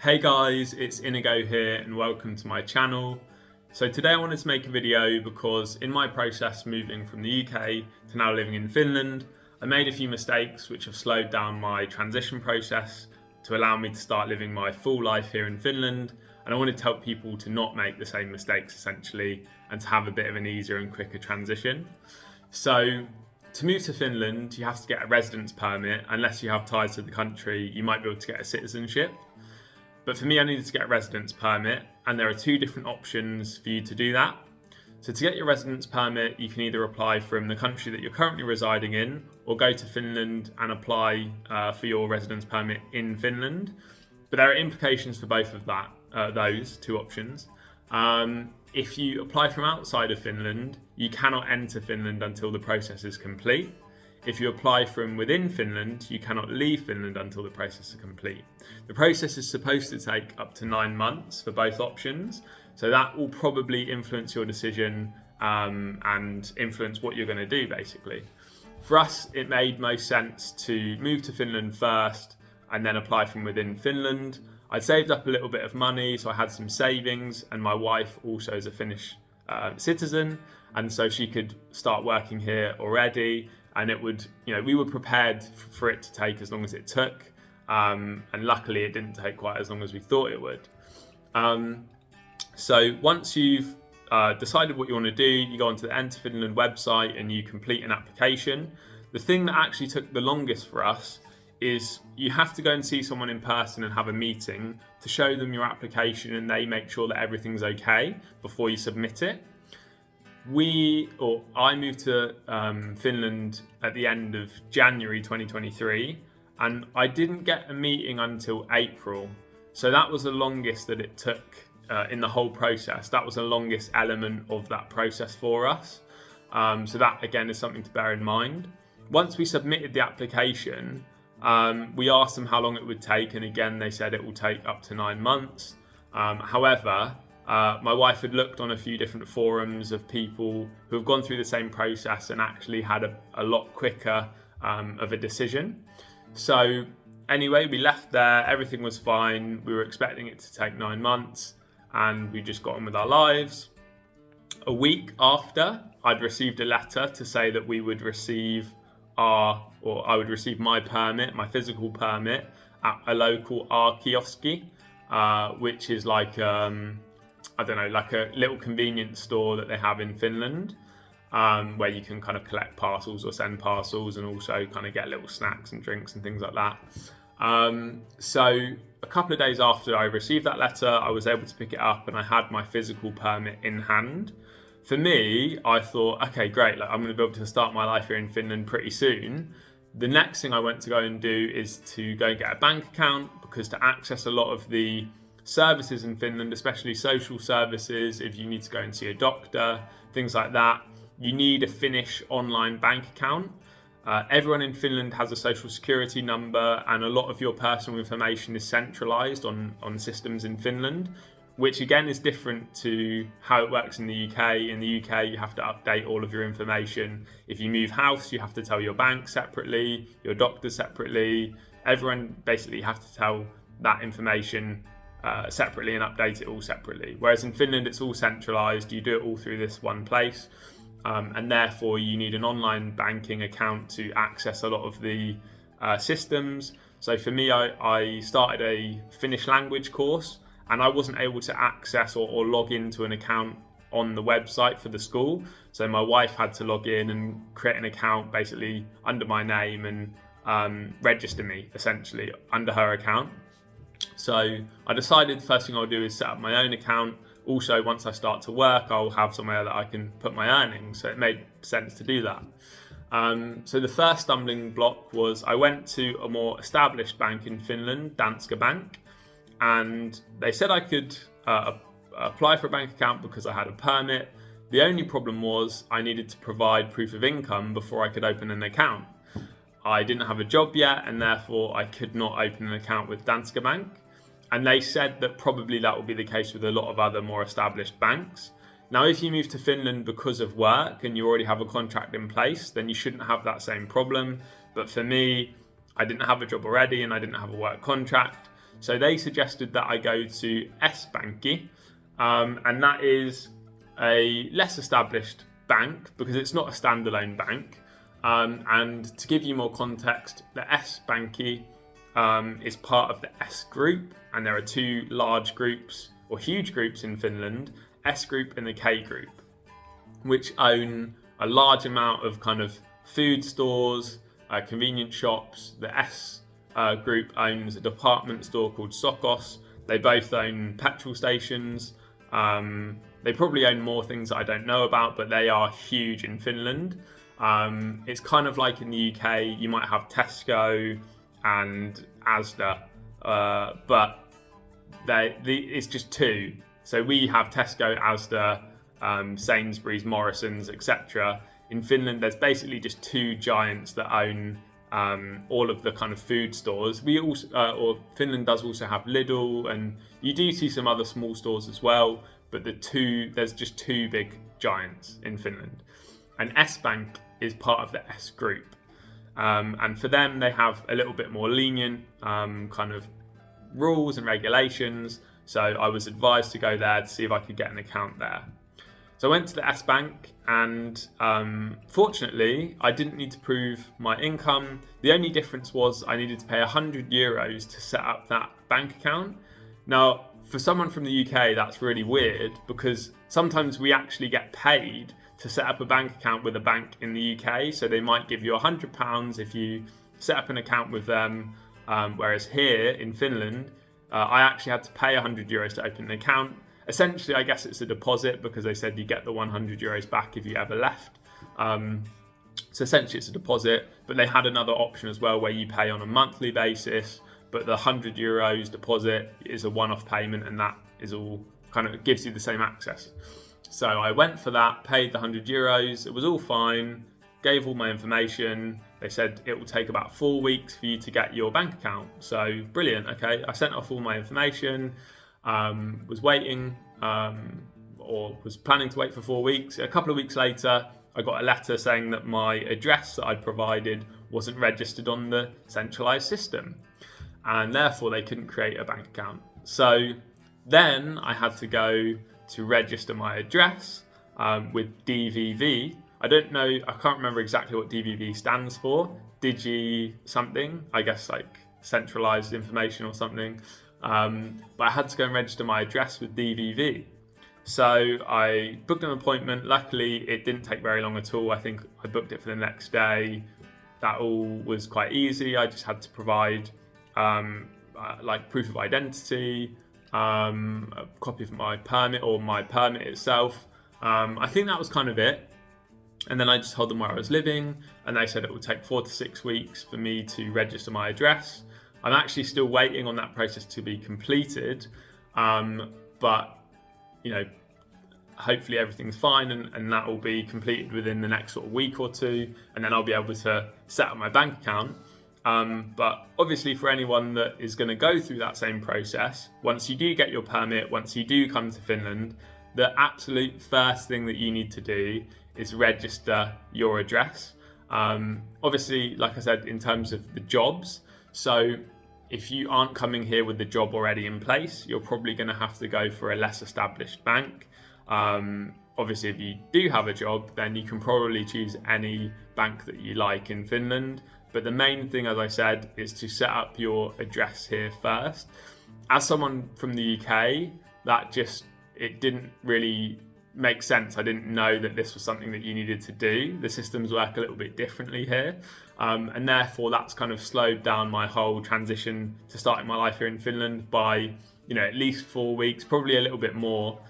Hey guys, it's Inigo here and welcome to my channel. So today I wanted to make a video because in my process moving from the UK to now living in Finland, I made a few mistakes which have slowed down my transition process to allow me to start living my full life here in Finland. And I wanted to help people to not make the same mistakes essentially and to have a bit of an easier and quicker transition. So to move to Finland, you have to get a residence permit. Unless you have ties to the country, you might be able to get a citizenship. But for me, I needed to get a residence permit, and there are two different options for you to do that. So to get your residence permit, you can either apply from the country that you're currently residing in, or go to Finland and apply for your residence permit in Finland. But there are implications for both of those two options. If you apply from outside of Finland, you cannot enter Finland until the process is complete. If you apply from within Finland, you cannot leave Finland until the process is complete. The process is supposed to take up to 9 months for both options, so that will probably influence your decision and influence what you're going to do basically. For us, it made most sense to move to Finland first and then apply from within Finland. I'd saved up a little bit of money, so I had some savings, and my wife also is a Finnish citizen, and so she could start working here already. And it would, we were prepared for it to take as long as it took. And luckily it didn't take quite as long as we thought it would. So once you've decided what you want to do, you go onto the Enter Finland website and you complete an application. The thing that actually took the longest for us is you have to go and see someone in person and have a meeting to show them your application, and they make sure that everything's okay before you submit it. I moved to Finland at the end of January 2023, and I didn't get a meeting until April. So that was the longest that it took in the whole process. That was the longest element of that process for us. So that again is something to bear in mind. Once we submitted the application, we asked them how long it would take, and again they said it will take up to 9 months. However, my wife had looked on a few different forums of people who have gone through the same process and actually had a lot quicker of a decision. So anyway, we left there, everything was fine. We were expecting it to take 9 months and we just got on with our lives. A week after, I'd received a letter to say that we would receive I would receive my permit, my physical permit, at a local kioski, which is like like a little convenience store that they have in Finland, where you can kind of collect parcels or send parcels and also kind of get little snacks and drinks and things like that. So a couple of days after I received that letter, I was able to pick it up and I had my physical permit in hand. For me, I thought, okay, great, I'm going to be able to start my life here in Finland pretty soon. The next thing I went to go and do is to go and get a bank account, because to access a lot of the services in Finland, especially social services, if you need to go and see a doctor, things like that, you need a Finnish online bank account. Everyone in Finland has a social security number, and a lot of your personal information is centralized on systems in Finland, which again is different to how it works in the UK. In the UK, you have to update all of your information. If you move house, you have to tell your bank separately, your doctor separately. Everyone basically have to tell that information separately and update it all separately. Whereas in Finland, it's all centralized. You do it all through this one place. And therefore, you need an online banking account to access a lot of the systems. So for me, I started a Finnish language course, and I wasn't able to access or log into an account on the website for the school. So my wife had to log in and create an account basically under my name and register me essentially under her account. So I decided the first thing I'll do is set up my own account. Also, once I start to work, I'll have somewhere that I can put my earnings. So it made sense to do that. So the first stumbling block was I went to a more established bank in Finland, Danske Bank, and they said I could apply for a bank account because I had a permit. The only problem was I needed to provide proof of income before I could open an account. I didn't have a job yet, and therefore I could not open an account with Danske Bank. And they said that probably that will be the case with a lot of other more established banks. Now, if you move to Finland because of work and you already have a contract in place, then you shouldn't have that same problem. But for me, I didn't have a job already and I didn't have a work contract. So they suggested that I go to S-Banki, and that is a less established bank because it's not a standalone bank. And to give you more context, the S-Banki is part of the S Group, and there are two large groups or huge groups in Finland, S Group and the K Group, which own a large amount of kind of food stores, convenience shops. The S Group owns a department store called Sokos. They both own petrol stations. They probably own more things that I don't know about, but they are huge in Finland. It's kind of like in the UK, you might have Tesco and Asda, but it's just two. So we have Tesco, Asda, Sainsbury's, Morrison's, etc. In Finland, there's basically just two giants that own all of the kind of food stores. We also, or Finland does also have Lidl, and you do see some other small stores as well. But there's just two big giants in Finland, and S-Bank is part of the S Group. And for them, they have a little bit more lenient kind of rules and regulations. So I was advised to go there to see if I could get an account there. So I went to the S-Bank, and fortunately, I didn't need to prove my income. The only difference was I needed to pay €100 to set up that bank account. Now, for someone from the UK, that's really weird because sometimes we actually get paid to set up a bank account with a bank in the UK. So they might give you £100 if you set up an account with them. Whereas here in Finland, I actually had to pay €100 to open an account. Essentially, I guess it's a deposit because they said you get the €100 back if you ever left. So essentially it's a deposit, but they had another option as well where you pay on a monthly basis, but the €100 deposit is a one-off payment, and that is all kind of gives you the same access. So I went for that, paid the €100, it was all fine, gave all my information. They said it will take about 4 weeks for you to get your bank account. So brilliant, okay. I sent off all my information, was waiting, or was planning to wait for 4 weeks. A couple of weeks later, I got a letter saying that my address that I'd provided wasn't registered on the centralised system, and therefore they couldn't create a bank account. So then I had to go to register my address with DVV. I don't know, I can't remember exactly what DVV stands for. Digi something, I guess like centralised information or something. But I had to go and register my address with DVV. So I booked an appointment. Luckily, it didn't take very long at all. I think I booked it for the next day. That all was quite easy. I just had to provide like proof of identity, a copy of my permit or my permit itself. I think that was kind of it. And then I just told them where I was living, and they said it would take 4 to 6 weeks for me to register my address. I'm actually still waiting on that process to be completed, but you know, hopefully everything's fine, and that will be completed within the next sort of week or two, and then I'll be able to set up my bank account. But obviously for anyone that is going to go through that same process, once you do get your permit, once you do come to Finland, the absolute first thing that you need to do is register your address. Obviously, like I said, in terms of the jobs, so if you aren't coming here with the job already in place, you're probably going to have to go for a less established bank. Obviously, if you do have a job, then you can probably choose any bank that you like in Finland. But the main thing, as I said, is to set up your address here first. As someone from the UK, it didn't really make sense. I didn't know that this was something that you needed to do. The systems work a little bit differently here. And therefore that's kind of slowed down my whole transition to starting my life here in Finland by, at least 4 weeks, probably a little bit more,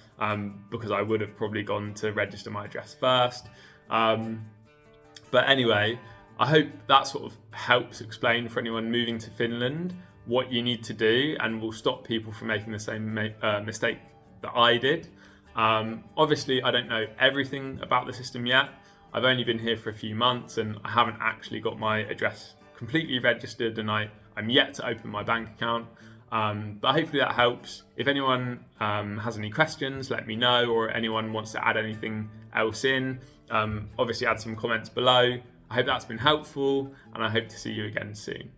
because I would have probably gone to register my address first. But anyway, I hope that sort of helps explain for anyone moving to Finland what you need to do, and will stop people from making the same mistake that I did. Obviously, I don't know everything about the system yet. I've only been here for a few months, and I haven't actually got my address completely registered, and I'm yet to open my bank account. But hopefully that helps. If anyone has any questions, let me know, or anyone wants to add anything else in, obviously add some comments below. I hope that's been helpful, and I hope to see you again soon.